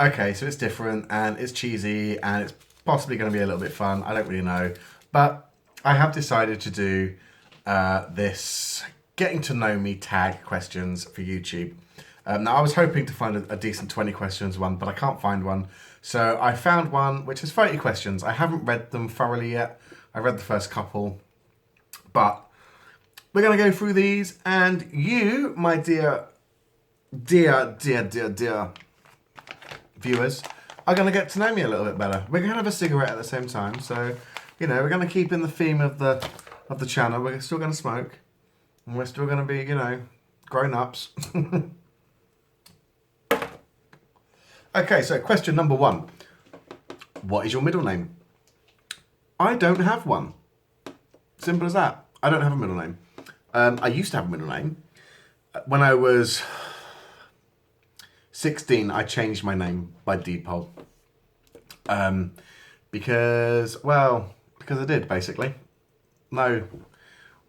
Okay, so it's different and it's cheesy and it's possibly going to be a little bit fun. I don't really know. But I have decided to do this getting to know me tag questions for YouTube. Now, I was hoping to find a decent 20 questions one, but I can't find one. So I found one which is 30 questions. I haven't read them thoroughly yet. I read the first couple. But we're going to go through these, and you, my dear viewers, are going to get to know me a little bit better. We're going to have a cigarette at the same time, so we're going to keep in the theme of the channel. We're still going to smoke, and we're still going to be grown ups. Okay, so question number 1: what is your middle name? I don't have one. Simple as that. I don't have a middle name. I used to have a middle name. When I was 16, I changed my name by default. Because I did, basically. No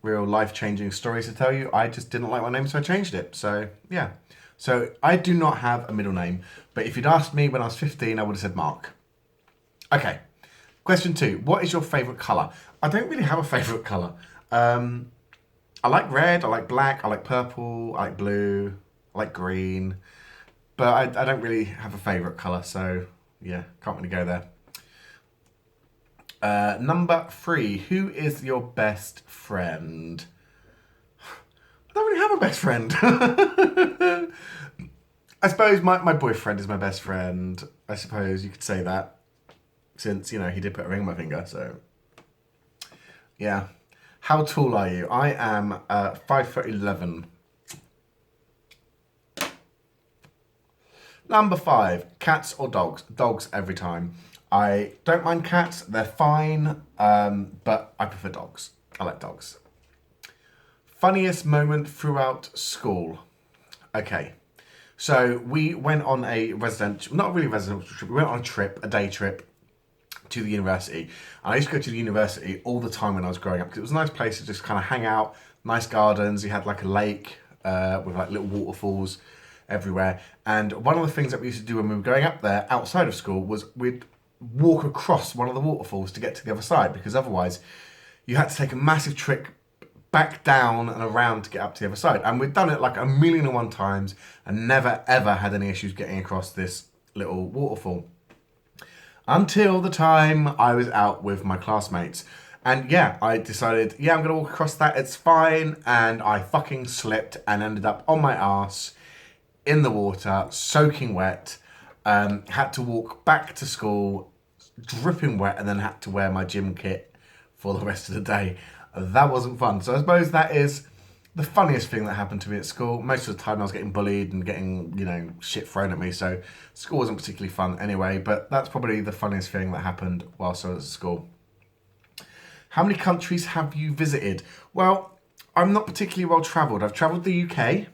real life-changing stories to tell you. I just didn't like my name, so I changed it. So, yeah. So, I do not have a middle name. But if you'd asked me when I was 15, I would have said Mark. Okay. Question 2. What is your favourite colour? I don't really have a favourite colour. I like red, I like black, I like purple, I like blue, I like green. But I don't really have a favourite colour, so yeah, can't really go there. Number 3. Who is your best friend? I don't really have a best friend. I suppose my boyfriend is my best friend. I suppose you could say that. Since, he did put a ring on my finger, so... Yeah. How tall are you? I am 5'11". Number 5. Cats or dogs? Dogs every time. I don't mind cats. They're fine. But I prefer dogs. I like dogs. Funniest moment throughout school? Okay. So we went on a not really residential trip. We went on a trip, a day trip to the university. And I used to go to the university all the time when I was growing up because it was a nice place to just kind of hang out, nice gardens. You had like a lake with like little waterfalls everywhere. And one of the things that we used to do when we were going up there outside of school was we'd walk across one of the waterfalls to get to the other side, because otherwise you had to take a massive trick back down and around to get up to the other side. And we'd done it like 1,000,001 times and never ever had any issues getting across this little waterfall. Until the time I was out with my classmates. And yeah, I decided, I'm going to walk across that, it's fine. And I fucking slipped and ended up on my ass in the water, soaking wet. Had to walk back to school, dripping wet, and then had to wear my gym kit for the rest of the day. That wasn't fun. So I suppose that is the funniest thing that happened to me at school. Most of the time I was getting bullied and getting, shit thrown at me. So school wasn't particularly fun anyway, but that's probably the funniest thing that happened whilst I was at school. How many countries have you visited? Well, I'm not particularly well travelled. I've travelled the UK.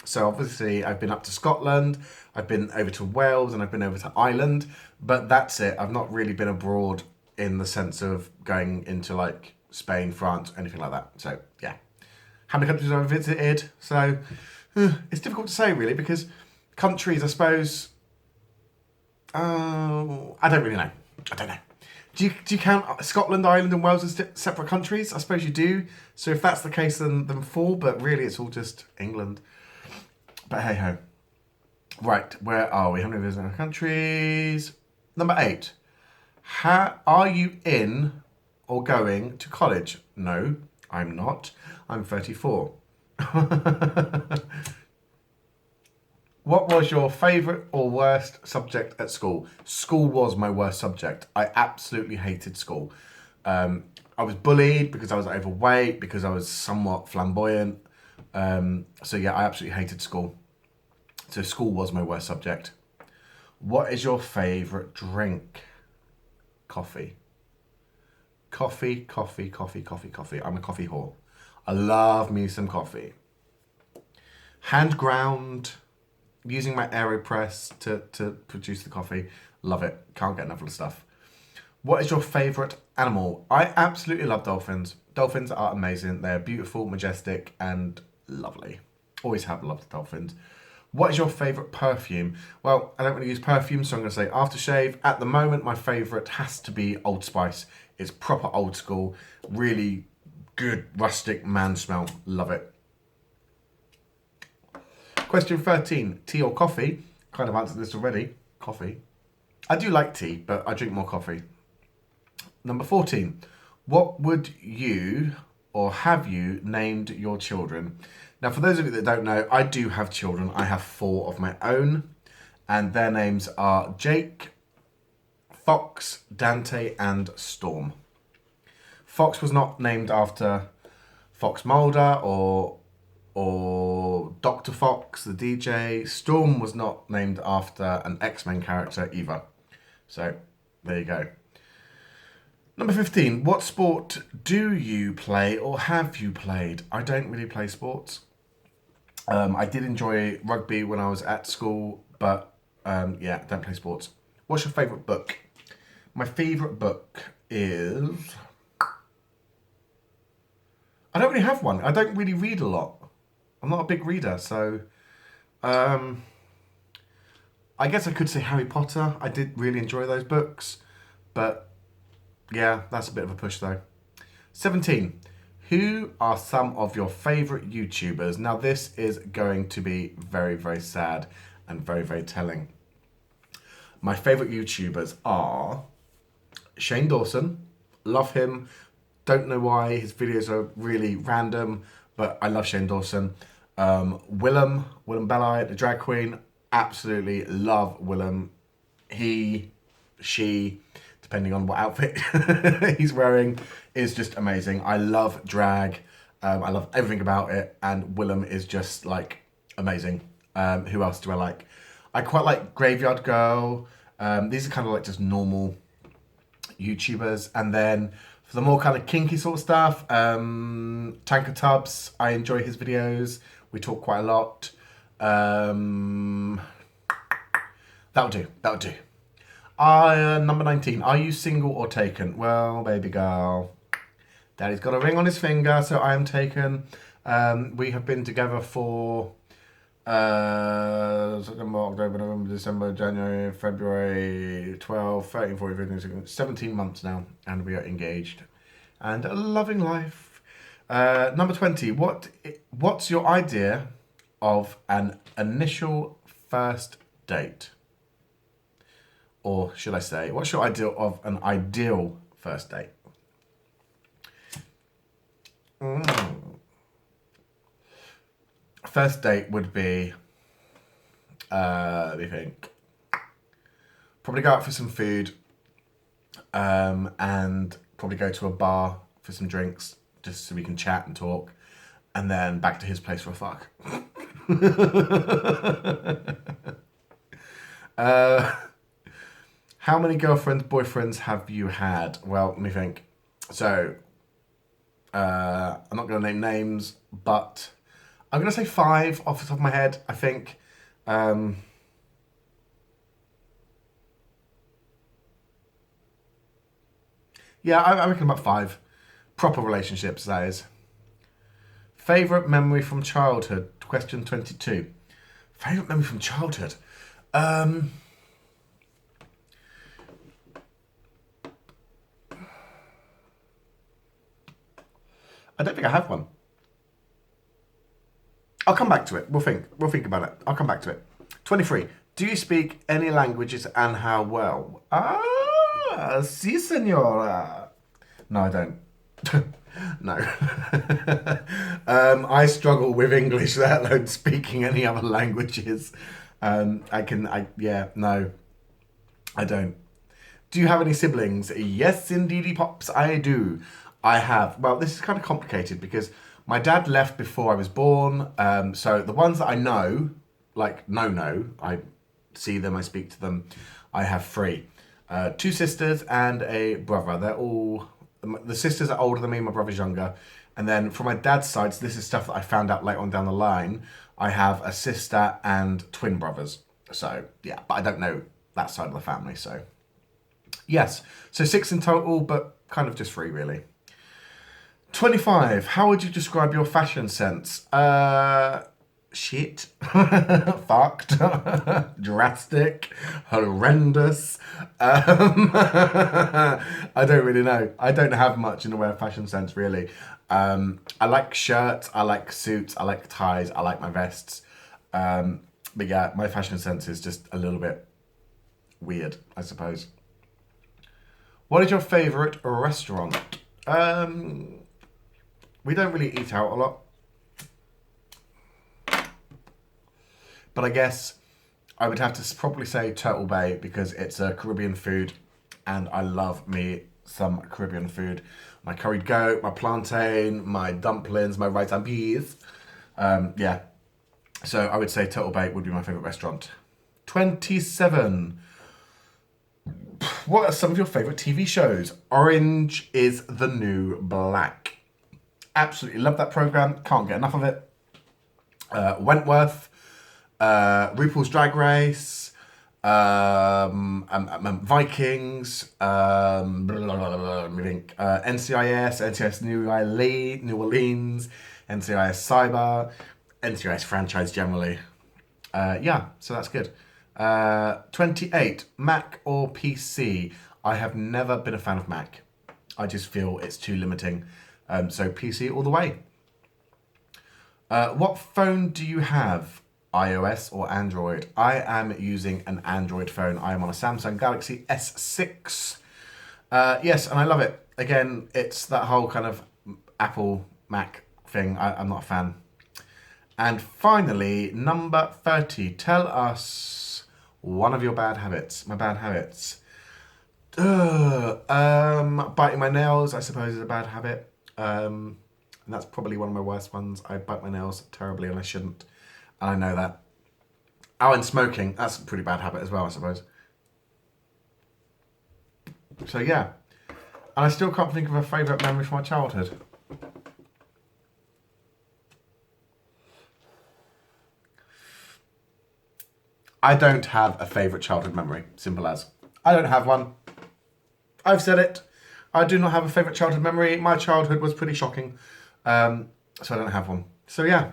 So obviously I've been up to Scotland, I've been over to Wales, and I've been over to Ireland. But that's it. I've not really been abroad in the sense of going into like Spain, France, anything like that. So yeah. How many countries have I visited? So it's difficult to say really, because countries, I suppose, I don't really know. I don't know. Do you count Scotland, Ireland and Wales as separate countries? I suppose you do. So if that's the case, then 4, but really it's all just England. But hey ho. Right, where are we? How many visited our countries? Number 8. Are you in or going to college? No, I'm not. I'm 34. What was your favourite or worst subject at school? School was my worst subject. I absolutely hated school. I was bullied because I was overweight, because I was somewhat flamboyant. So yeah, I absolutely hated school. So school was my worst subject. What is your favourite drink? Coffee. Coffee. I'm a coffee whore. I love me some coffee. Hand ground, using my AeroPress to produce the coffee. Love it. Can't get enough of the stuff. What is your favourite animal? I absolutely love dolphins. Dolphins are amazing. They're beautiful, majestic, and lovely. Always have loved dolphins. What is your favourite perfume? Well, I don't really use perfume, so I'm going to say aftershave. At the moment, my favourite has to be Old Spice. It's proper old school, really good rustic man smell. Love it. Question 13, tea or coffee? Kind of answered this already. Coffee. I do like tea, but I drink more coffee. Number 14, what would you or have you named your children? Now, for those of you that don't know, I do have children. I have 4 of my own, and their names are Jake, Fox, Dante, and Storm. Fox was not named after Fox Mulder or Dr. Fox, the DJ. Storm was not named after an X-Men character either. So, there you go. Number 15, what sport do you play or have you played? I don't really play sports. I did enjoy rugby when I was at school, but yeah, don't play sports. What's your favourite book? My favourite book is... I don't really have one. I don't really read a lot. I'm not a big reader, so... I guess I could say Harry Potter. I did really enjoy those books, but yeah, that's a bit of a push though. 17. Who are some of your favourite YouTubers? Now this is going to be very, very sad and very, very telling. My favourite YouTubers are Shane Dawson. Love him. Don't know why. His videos are really random, but I love Shane Dawson. Willem Belli, the drag queen. Absolutely love Willem. She, depending on what outfit he's wearing, is just amazing. I love drag. I love everything about it. And Willem is just like amazing. Who else do I like? I quite like Graveyard Girl. These are kind of like just normal YouTubers. And then for the more kind of kinky sort of stuff, Tanker Tubbs, I enjoy his videos. We talk quite a lot. That'll do. Number 19. Are you single or taken? Well, baby girl, Daddy's got a ring on his finger, so I am taken. We have been together for September, October, November, December, January, February, 12, 13, 14, 15, 16, 17 months now, and we are engaged and loving life. Number 20. What's your idea of an initial first date? Or should I say, what's your idea of an ideal first date? First date would be, let me think, probably go out for some food, and probably go to a bar for some drinks, just so we can chat and talk, and then back to his place for a fuck. How many girlfriends, boyfriends have you had? Well, let me think. So, I'm not going to name names, but I'm going to say 5 off the top of my head, I think. Yeah, I reckon about 5. Proper relationships, that is. Favourite memory from childhood? Question 22. Favourite memory from childhood? I don't think I have one. I'll come back to it. We'll think about it. I'll come back to it. 23. Do you speak any languages and how well? Si, senora. No, I don't. No. I struggle with English, let alone speaking any other languages. No, I don't. Do you have any siblings? Yes, indeedy, pops, I do. I have. Well, this is kind of complicated because my dad left before I was born. So the ones that I know, like I see them, I speak to them. I have 3. 2 sisters and a brother. They're all... The sisters are older than me, my brother's younger. And then from my dad's side, so this is stuff that I found out later on down the line, I have a sister and twin brothers. So, yeah, but I don't know that side of the family, so... Yes, so 6 in total, but kind of just 3, really. 25. How would you describe your fashion sense? shit, fucked, drastic, horrendous. I don't really know. I don't have much in the way of fashion sense, really. I like shirts, I like suits, I like ties, I like my vests. But yeah, my fashion sense is just a little bit weird, I suppose. What is your favourite restaurant? We don't really eat out a lot. But I guess I would have to probably say Turtle Bay because it's a Caribbean food and I love me some Caribbean food. My curried goat, my plantain, my dumplings, my rice and peas. Yeah. So I would say Turtle Bay would be my favourite restaurant. 27. What are some of your favourite TV shows? Orange is the New Black. Absolutely love that programme. Can't get enough of it. Wentworth. RuPaul's Drag Race, Vikings, NCIS New Orleans, NCIS Cyber, NCIS franchise generally. Yeah, so that's good. 28, Mac or PC? I have never been a fan of Mac. I just feel it's too limiting. So PC all the way. What phone do you have? iOS or Android? I am using an Android phone. I am on a Samsung Galaxy S6. Yes, and I love it. Again, it's that whole kind of Apple Mac thing. I'm not a fan. And finally, number 30. Tell us one of your bad habits. My bad habits. Biting my nails, I suppose, is a bad habit. And that's probably one of my worst ones. I bite my nails terribly and I shouldn't. And I know that. Oh, and smoking. That's a pretty bad habit as well, I suppose. So, yeah. And I still can't think of a favourite memory from my childhood. I don't have a favourite childhood memory. Simple as. I don't have one. I've said it. I do not have a favourite childhood memory. My childhood was pretty shocking. So I don't have one. So, yeah.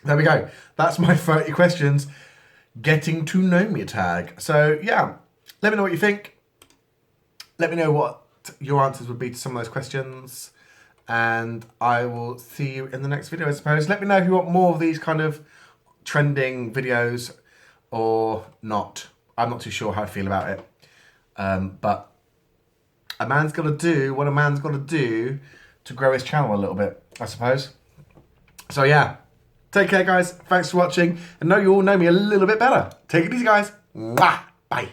There we go. That's my 30 questions. Getting to know me tag. So, yeah. Let me know what you think. Let me know what your answers would be to some of those questions. And I will see you in the next video, I suppose. Let me know if you want more of these kind of trending videos or not. I'm not too sure how I feel about it. But a man's got to do what a man's got to do to grow his channel a little bit, I suppose. So, yeah. Take care, guys. Thanks for watching. And now you all know me a little bit better. Take it easy, guys. Mwah. Bye.